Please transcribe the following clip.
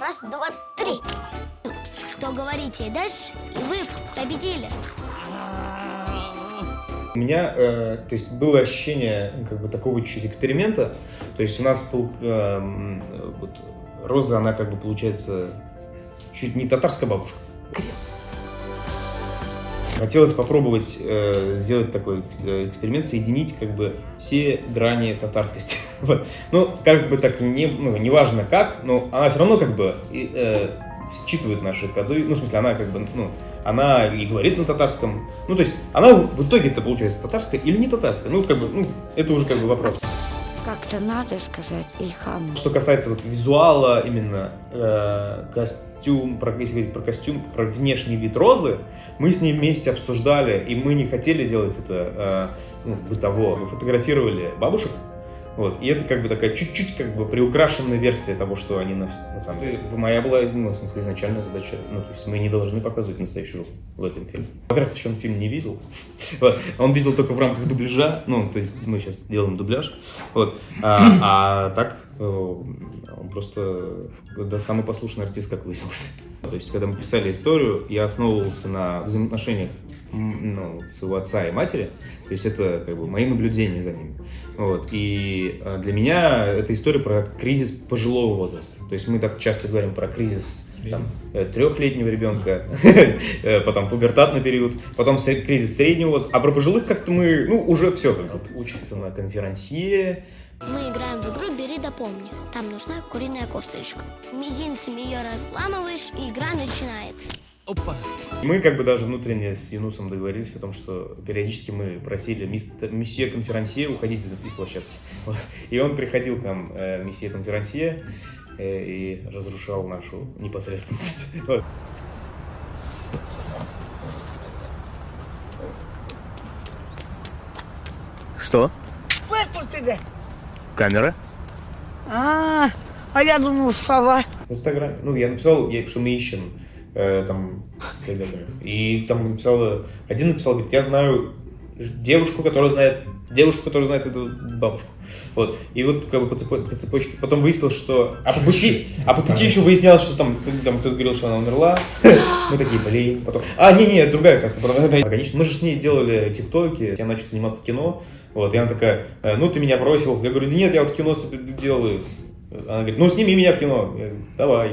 Раз, два, три. Кто говорите дальше, и вы победили. У меня, то есть, было ощущение как бы такого чуть-чуть эксперимента. То есть у нас был, вот, Роза, она как бы получается чуть не татарская бабушка. Хотелось попробовать сделать такой эксперимент, соединить как бы все грани татарскости. Ну, как бы так, неважно как, но она все равно как бы считывает наши коды. Ну, в смысле, она как бы, она и говорит на татарском. Ну, то есть, она в итоге-то получается татарская или не татарская. Ну, как бы, это уже как бы вопрос. Как-то надо сказать Ильхаму. Что касается вот визуала, именно костюм, если говорить про костюм, про внешний вид Розы, мы с ней вместе обсуждали, и мы не хотели делать это бытово. Мы фотографировали бабушек, вот, и это как бы такая чуть-чуть как бы приукрашенная версия того, что они на самом деле. Моя была, в смысле, изначальная задача, то есть мы не должны показывать настоящую Розу в этом фильме. Во-первых, еще он фильм не видел, он видел только в рамках дубляжа, то есть мы сейчас делаем дубляж, вот, а так он просто самый послушный артист, как выяснилось. То есть, когда мы писали историю, я основывался на взаимоотношениях своего отца и матери, то есть это как бы мои наблюдения за ними. Вот. И для меня это история про кризис пожилого возраста. То есть мы так часто говорим про кризис трехлетнего ребенка, потом пубертатный период, потом кризис среднего возраста, а про пожилых как-то мы, уже все, как бы учится на конферансье. Мы играем в игру «Бери да помни». Там нужна куриная косточка. Мизинцем ее разламываешь, и игра начинается. Опа. Мы как бы даже внутренне с Юнусом договорились о том, что периодически мы просили месье конферансье уходить из площадки. Вот. И он приходил к нам, месье конферансье, и разрушал нашу непосредственность. Вот. Что? Слышал тебя? Камера? А я думал, сова. В Инстаграме. Я написал, что мы ищем там с ребятами. И там один написал, говорит, я знаю девушку, которая знает эту бабушку. Вот. И вот как бы по цепочке. Потом выяснилось, что... А по пути еще выяснялось, что там кто-то говорил, что она умерла. Мы такие, блин. Потом... не, другая, оказывается. Конечно, мы же с ней делали тиктоки. Я начал заниматься кино. Вот. И она такая, ты меня бросил. Я говорю, да нет, я вот кино делаю. Она говорит, сними меня в кино. Я говорю, давай.